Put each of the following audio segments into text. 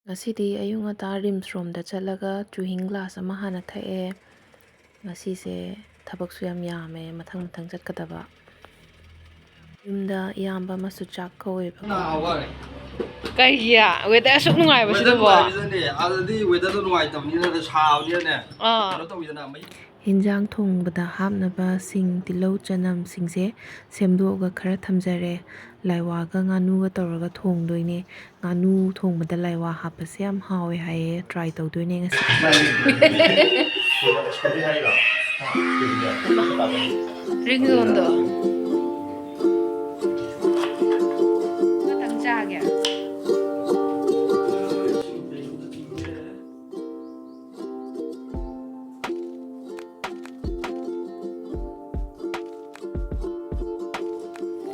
ꯉꯁꯤꯗꯤ ꯑꯌꯨꯛ ꯉꯟꯇꯥ ꯔꯤꯝꯁ ꯔꯣꯝꯗ ꯆꯠꯂꯒ ꯆꯨꯍꯤꯡ ꯒ꯭ꯂꯥꯁ ꯑꯃ ꯍꯥꯟꯅ ꯊꯛꯑꯦ. ꯉꯁꯤꯁꯦ ꯊꯕꯛꯁꯨ ꯌꯥꯝ ꯌꯥꯝꯃꯦ, ꯃꯊꯪ ꯃꯊꯪ ꯆꯠꯀꯗꯕ. ꯌꯨꯝꯗ ꯏꯌꯥꯝꯕ ꯑꯃꯁꯨ ꯆꯥꯛ ꯀꯧꯋꯦꯕꯀꯣ. ꯀꯩꯒꯤ ꯋꯦꯗꯔ ꯑꯁꯨꯛ ꯅꯨꯡꯉꯥꯏꯕꯁꯤꯗꯕꯣ? ꯑꯗꯨꯗꯤ ꯋꯦꯗꯔꯗꯣ ꯅꯨꯡꯉꯥꯏꯇꯕꯅꯤꯅ ꯁꯥꯕꯅꯤꯅꯅꯦ. ꯀꯩꯅꯣ ꯇꯧꯋꯤꯗꯅ ꯍꯤꯟꯖꯥꯡ ꯊꯣꯡꯕꯗ ꯍꯥꯞꯅꯕ ꯁꯤꯡ, ꯇꯤꯜꯍꯧ, ꯆꯅꯝ ꯁꯤꯡꯁꯦ ꯁꯦꯝꯗꯣꯛꯑꯒ ꯈꯔ ꯊꯝꯖꯔꯦ. ꯂꯥꯏꯋꯥꯒ ꯉꯥꯅꯨꯒ ꯇꯧꯔꯒ ꯊꯣꯡꯗꯣꯏꯅꯦ. ꯉꯥꯅꯨ ꯊꯣꯡꯕꯗ ꯂꯥꯏꯋꯥ ꯍꯥꯞꯄꯁꯦ ꯌꯥꯝ ꯍꯥꯎꯋꯦ ꯍꯥꯏꯌꯦ. ꯇ꯭ꯔꯥꯏ ꯇꯧꯗꯣꯏꯅꯦ ꯉꯁꯤ. ꯔꯤꯡꯖꯣꯟꯗꯣ ꯈꯇꯪ ꯆꯥꯒꯦ.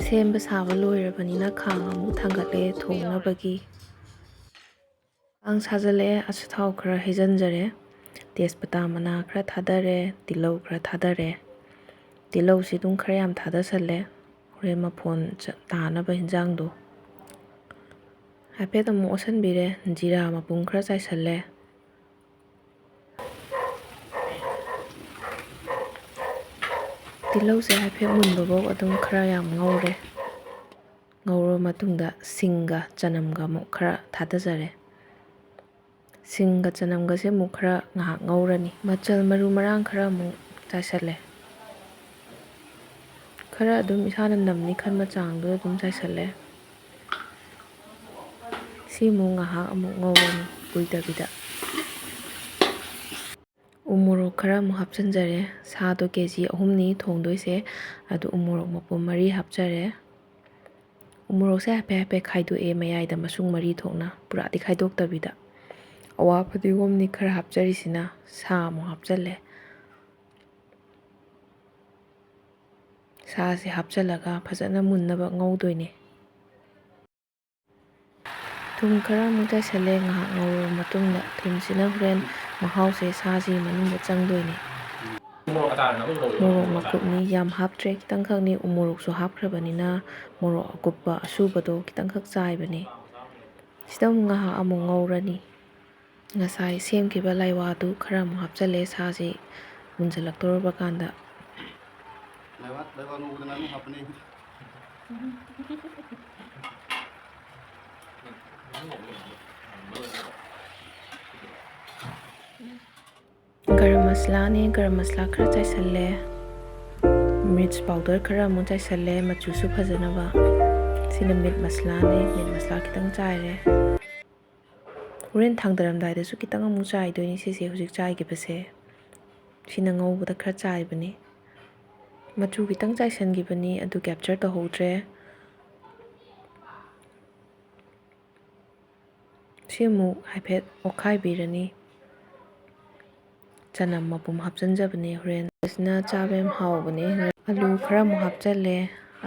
ꯁꯦꯝꯕ ꯁꯥꯕ ꯂꯣꯏꯔꯕꯅꯤꯅ ꯈꯥꯡ ꯑꯃꯨꯛ ꯊꯥꯡꯒꯠꯂꯦ ꯊꯣꯡꯅꯕꯒꯤ. ꯈꯥꯡ ꯁꯥꯖꯜꯂꯛꯑꯦ, ꯑꯆꯥꯊꯥꯎ ꯈꯔ ꯍꯩꯖꯤꯟꯖꯔꯦ. ꯇꯦꯖꯄꯇꯥ ꯃꯅꯥ ꯈꯔ ꯊꯥꯗꯔꯦ, ꯇꯤꯜꯍꯧ ꯈꯔ ꯊꯥꯗꯔꯦ. ꯇꯤꯜꯍꯧꯁꯤ ꯑꯗꯨꯝ ꯈꯔ ꯌꯥꯝ ꯊꯥꯗꯁꯜꯂꯦ, ꯍꯣꯔꯦꯟ ꯃꯐꯣꯟ ꯇꯥꯅꯕ ꯍꯤꯟꯖꯥꯡꯗꯣ. ꯍꯥꯏꯐꯦꯠ ꯑꯃꯨꯛ ꯑꯣꯠꯁꯟꯕꯤꯔꯦ, ꯖꯤꯔꯥ ꯃꯄꯨꯝ ꯈꯔ ꯆꯥꯏꯁꯜꯂꯦ. ꯇꯤꯜꯍꯧꯁꯦ ꯍꯥꯏꯐꯦꯠ ꯃꯨꯟꯕꯐꯥꯎ ꯑꯗꯨꯝ ꯈꯔ ꯌꯥꯝ ꯉꯧꯔꯦ. ꯉꯧꯔꯕ ꯃꯇꯨꯡꯗ ꯁꯤꯡꯒ ꯆꯅꯝꯒ ꯑꯃꯨꯛ ꯈꯔ ꯊꯥꯗꯖꯔꯦ. ꯁꯤꯡꯒ ꯆꯅꯝꯒꯁꯦ ꯑꯃꯨꯛ ꯈꯔ ꯉꯥꯏꯍꯥꯛ ꯉꯧꯔꯅꯤ. ꯃꯆꯜ ꯃꯔꯨ ꯃꯔꯥꯡ ꯈꯔ ꯑꯃꯨꯛ ꯆꯥꯏꯁꯜꯂꯦ. ꯈꯔ ꯑꯗꯨꯝ ꯏꯁꯥꯅ ꯅꯝꯅꯤ ꯈꯟꯕ ꯆꯥꯡꯗꯨꯗ ꯑꯗꯨꯝ ꯆꯥꯏꯁꯜꯂꯦ. ꯁꯤ ꯑꯃꯨꯛ ꯉꯥꯏꯍꯥꯛ ꯑꯃꯨꯛ ꯉꯧꯔꯅꯤ ꯀꯨꯏꯗꯕꯤꯗ. ꯎꯃꯣꯔꯣꯛ ꯈꯔ ꯑꯃꯨꯛ ꯍꯥꯞꯆꯤꯟꯖꯔꯦ. ꯁꯥꯗꯣ KG 3ꯅꯤ ꯊꯣꯡꯗꯣꯏꯁꯦ, ꯑꯗꯨ ꯎꯃꯣꯔꯣꯛ ꯃꯄꯨꯝ 4 ꯍꯥꯞꯆꯔꯦ. ꯎꯃꯣꯔꯣꯛꯁꯦ ꯍꯥꯏꯐꯦꯠ ꯍꯥꯏꯐꯦꯠ ꯈꯥꯏꯗꯣꯛꯑꯦ ꯃꯌꯥꯏꯗ ꯃꯁꯨꯡ 4 ꯊꯣꯛꯅ, ꯄꯨꯔꯥꯗꯤ ꯈꯥꯏꯗꯣꯛꯇꯕꯤꯗ. ꯑꯋꯥ ꯐꯗꯤꯒꯣꯝꯅꯤ ꯈꯔ ꯍꯥꯞꯆꯔꯤꯁꯤꯅ. ꯁꯥ ꯑꯃꯨꯛ ꯍꯥꯞꯆꯜꯂꯦ. ꯁꯥꯁꯦ ꯍꯥꯞꯆꯜꯂꯒ ꯐꯖꯅ ꯃꯨꯟꯅꯕ ꯉꯧꯗꯣꯏꯅꯦ. ꯊꯨꯝ ꯈꯔ ꯑꯃꯨꯛ ꯆꯥꯏꯁꯜꯂꯦ ꯉꯥꯏꯍꯥꯛ ꯉꯧꯔꯕ ꯃꯇꯨꯡꯗ. ꯊꯨꯝꯁꯤꯅ ꯍꯣꯔꯦꯟ ꯃꯍꯥꯎꯁꯦ ꯁꯥꯁꯤ ꯃꯅꯨꯡꯗ ꯆꯪꯗꯣꯏꯅꯦ. ꯃꯣꯔꯣꯛ ꯃꯀꯨꯞꯅꯤ, ꯌꯥꯝ ꯍꯥꯞꯇ꯭ꯔꯦ, ꯈꯤꯇꯪꯈꯛꯅꯤ. ꯎꯃꯣꯔꯣꯛꯁꯨ ꯍꯥꯞꯈ꯭ꯔꯕꯅꯤꯅ ꯃꯣꯔꯣꯛ ꯑꯀꯨꯞꯄ ꯑꯁꯨꯕꯗꯣ ꯈꯤꯇꯪꯈꯛ ꯆꯥꯏꯕꯅꯦ. ꯁꯤꯗ ꯑꯃꯨꯛ ꯉꯥꯏꯍꯥꯛ ꯑꯃꯨꯛ ꯉꯧꯔꯅꯤ. ꯉꯁꯥꯏ ꯁꯦꯝꯈꯤꯕ ꯂꯥꯏꯋꯥꯗꯨ ꯈꯔ ꯑꯃꯨꯛ ꯍꯥꯞꯆꯜꯂꯦ ꯁꯥꯁꯤ ꯃꯨꯟꯖꯜꯂꯛꯇꯣꯔꯕ ꯀꯥꯟꯗ. ꯒꯔꯝ ꯃꯁꯂꯥꯅꯦ, ꯒꯔꯝ ꯃꯁꯂꯥ ꯈꯔ ꯆꯥꯏꯁꯜꯂꯦ. ꯃꯤꯔꯆ ꯄꯥꯎꯗꯔ ꯈꯔ ꯑꯃꯨꯛ ꯆꯥꯏꯁꯜꯂꯦ ꯃꯆꯨꯁꯨ ꯐꯖꯅꯕ. ꯁꯤꯅ ꯃꯤꯠ ꯃꯁꯂꯥꯅꯦ, ꯃꯤꯠ ꯃꯁꯂꯥ ꯈꯤꯇꯪ ꯆꯥꯏꯔꯦ. ꯍꯣꯔꯦꯟ ꯊꯥꯡꯗꯔꯝꯗꯥꯏꯗꯁꯨ ꯈꯤꯇꯪ ꯑꯃꯨꯛ ꯆꯥꯏꯗꯣꯏꯅꯤ ꯁꯤꯁꯦ ꯍꯧꯖꯤꯛ ꯆꯥꯏꯈꯤꯕꯁꯦ. ꯁꯤꯅ ꯉꯧꯕꯗ ꯈꯔ ꯆꯥꯏꯕꯅꯤ. ꯃꯆꯨ ꯈꯤꯇꯪ ꯆꯥꯏꯁꯟꯈꯤꯕꯅꯤ, ꯑꯗꯨ ꯀꯦꯞꯆꯔ ꯇꯧꯍꯧꯗ꯭ꯔꯦ. ꯁꯤ ꯑꯃꯨꯛ ꯍꯥꯏꯐꯦꯠ ꯑꯣꯠꯈꯥꯏꯕꯤꯔꯅꯤ. ꯆꯅꯝ ꯃꯄꯨꯝ ꯍꯥꯞꯆꯤꯟꯖꯕꯅꯦ ꯍꯣꯔꯦꯟ. ꯁꯤꯅ ꯆꯥꯕ ꯌꯥꯝ ꯍꯥꯎꯕꯅꯦ. ꯑꯂꯨ ꯈꯔ ꯑꯃꯨꯛ ꯍꯥꯞꯆꯜꯂꯦ.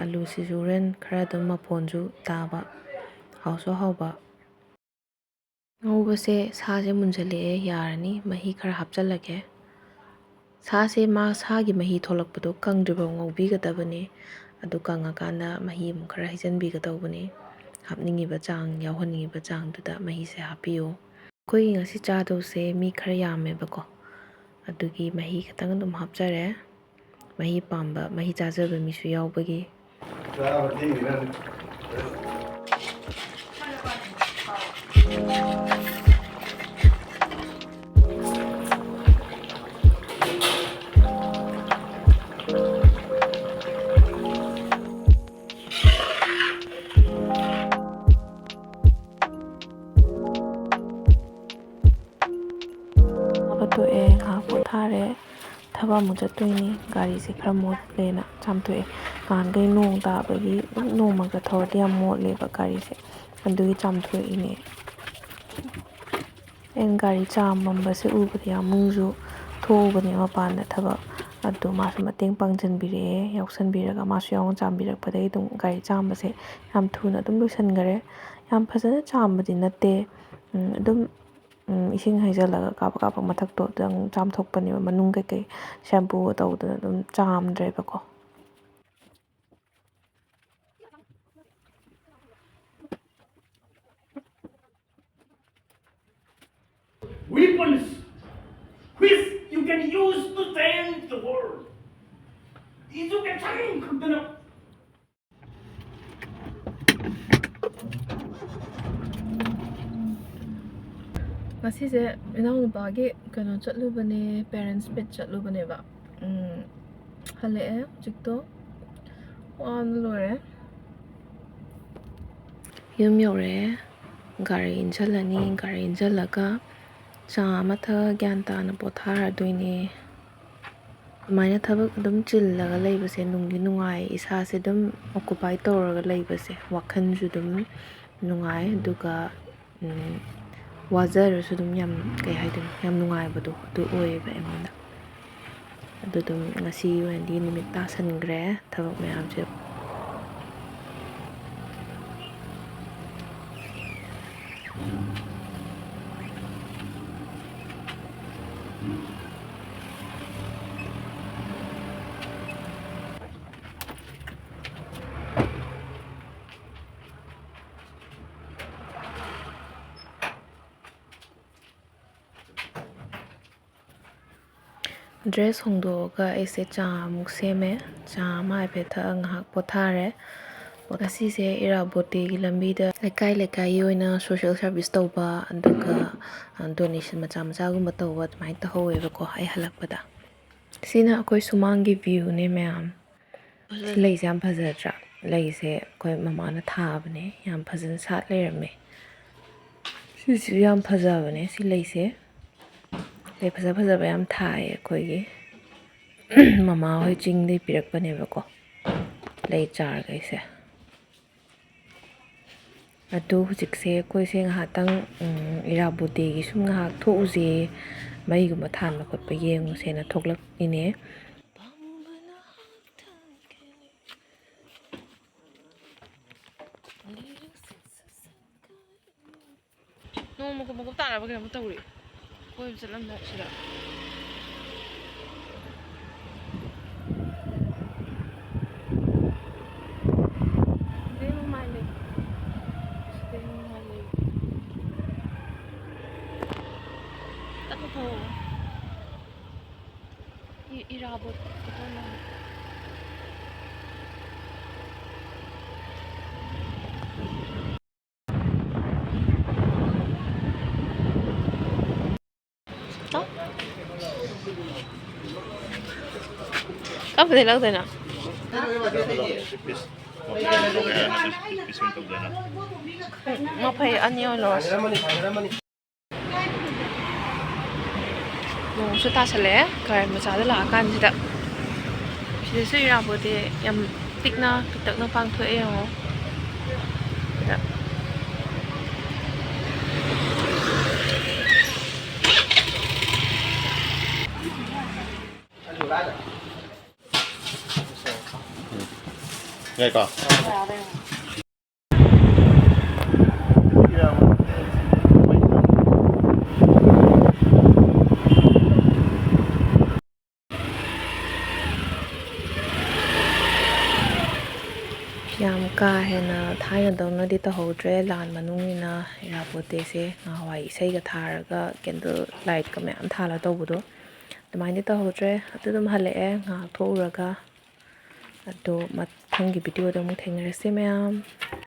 ꯑꯂꯨꯁꯤꯁꯨ ꯍꯣꯔꯦꯟ ꯈꯔ ꯑꯗꯨꯝ ꯃꯐꯣꯟꯁꯨ ꯇꯥꯕ, ꯍꯥꯎꯁꯨ ꯍꯥꯎꯕ. ꯉꯧꯕꯁꯦ ꯁꯥꯁꯦ ꯃꯨꯟꯖꯜꯂꯛꯑꯦ, ꯌꯥꯔꯅꯤ. ꯃꯍꯤ ꯈꯔ ꯍꯥꯞꯆꯜꯂꯒꯦ. ꯁꯥꯁꯦ ꯁꯥꯒꯤ ꯃꯍꯤ ꯊꯣꯛꯂꯛꯄꯗꯣ ꯀꯪꯗ꯭ꯔꯤꯐꯥꯎ ꯉꯧꯕꯤꯒꯗꯕꯅꯤ. ꯑꯗꯨ ꯀꯪꯉꯀꯥꯟꯗ ꯃꯍꯤ ꯑꯃꯨꯛ ꯈꯔ ꯍꯩꯖꯤꯟꯕꯤꯒꯗꯧꯕꯅꯤ. ꯍꯥꯞꯅꯤꯡꯉꯤꯕ ꯆꯥꯡ, ꯌꯥꯎꯍꯟꯅꯤꯡꯉꯤꯕ ꯆꯥꯡꯗꯨꯗ ꯃꯍꯤꯁꯦ ꯍꯥꯞꯄꯤꯌꯨ. ꯑꯩꯈꯣꯏꯒꯤ ꯉꯁꯤ ꯆꯥꯗꯧꯁꯦ ꯃꯤ ꯈꯔ ꯌꯥꯝꯃꯦꯕꯀꯣ, ꯑꯗꯨꯒꯤ ꯃꯍꯤ ꯈꯤꯇꯪ ꯑꯗꯨꯝ ꯍꯥꯞꯆꯔꯦ. ꯃꯍꯤ ꯄꯥꯝꯕ, ꯃꯍꯤ ꯆꯥꯖꯕ ꯃꯤꯁꯨ ꯌꯥꯎꯕꯒꯤ. ꯇꯣꯛꯑꯦ, ꯉꯥꯏꯍꯥꯛ ꯄꯣꯊꯥꯔꯦ. ꯊꯕꯛ ꯑꯃꯨꯛ ꯆꯠꯇꯣꯏꯅꯤ. ꯒꯥꯔꯤꯁꯦ ꯈꯔ ꯃꯣꯠꯂꯦꯅ ꯆꯥꯝꯊꯣꯛꯑꯦ. ꯅꯍꯥꯟꯈꯩ ꯅꯣꯡ ꯇꯥꯕꯒꯤ ꯑꯗꯨꯝ ꯅꯣꯡꯃꯒ ꯊꯧꯔꯗꯤ ꯌꯥꯝ ꯃꯣꯠꯂꯦꯕ ꯒꯥꯔꯤꯁꯦ, ꯑꯗꯨꯒꯤ ꯆꯥꯝꯊꯣꯛꯏꯅꯦ. ꯑꯩꯅ ꯒꯥꯔꯤ ꯆꯥꯝꯃꯝꯕꯁꯦ ꯎꯕꯗ ꯌꯥꯝꯃꯨꯡꯁꯨ ꯊꯣꯛꯎꯕꯅꯦ ꯃꯄꯥꯟꯗ ꯊꯕꯛ. ꯑꯗꯨ ꯃꯥꯁꯨ ꯃꯇꯦꯡ ꯄꯥꯡꯁꯤꯟꯕꯤꯔꯛꯑꯦ, ꯌꯥꯎꯁꯟꯕꯤꯔꯒ ꯑꯃꯁꯨ ꯌꯥꯎꯅ ꯆꯥꯝꯕꯤꯔꯛꯄꯗꯒꯤ ꯑꯗꯨꯝ ꯒꯥꯔꯤ ꯆꯥꯝꯕꯁꯦ ꯌꯥꯝ ꯊꯨꯅ ꯑꯗꯨꯝ ꯂꯣꯏꯁꯤꯟꯈꯔꯦ. ꯌꯥꯝ ꯐꯖꯅ ꯆꯥꯝꯕꯗꯤ ꯅꯠꯇꯦ, ꯑꯗꯨꯝ ꯏꯁꯤꯡ ꯍꯩꯖꯤꯜꯂꯒ ꯀꯥꯕꯛ ꯀꯥꯕꯛ ꯃꯊꯛꯇꯣ ꯑꯗꯨꯝ ꯆꯥꯝꯊꯣꯛꯄꯅꯦꯕ, ꯃꯅꯨꯡ ꯀꯩꯀꯩ ꯁꯦꯝꯄꯨꯒ ꯇꯧꯗꯅ ꯑꯗꯨꯝ ꯆꯥꯝꯗ꯭ꯔꯦꯕꯀꯣ. weapons which you can use to change the world. Education khakdana Ngasise inaunupagi kano chatlubane parents meet chatlubane ba. Hale jikto wan lore yum yore gari injalani gari injalaga cha matha gyan ta na pothara doine maina thabak dum chillaga leibase nunggi nungai isa se dum occupy tawraga leibase wakhan ju dum nungai duga wazarasu dum yam kai haidun yam nungai badu du oiba emonda adu dum ngasi wendi nimit ta sangre thabak mayam je dress hongdoga aise cha muk seme cha mai pe tha ngahak pothare ngasi se irabote gi lambi da lekai lekai yoina social service tawba aduga donation macha macha gumba tawba mai ta howe ko ai halakpada sina akoi sumang gi view ne ma'am leise yam phajadra leise koi mama na thabane yam phajan sat leirame si yam phajabane si leise lei phajaba yam thai akoigi mama hoi ching dei pirakpane bako lei char gaise atu hujikse koi se ngahatang irabote gi sum ngahak those mai guma than ma khotpa yengu se na thoklak ine nong mo ta na ba kay mo tawri koy salam na sila irabot ito na apa din lang din na mapay anyo los nung su ta sale kar macha da la kan sida sida su irabote yam tikna kitak na pang thoe yo da Nghe có. yam ka hena thaina dongna di ta hodre lan manungina irabote se ngawai isai ga tharaga candle light ka me am thala tawbudo adumai di ta hodre adudum hale nga thouraga ado mathangi video da mu thengrese ma'am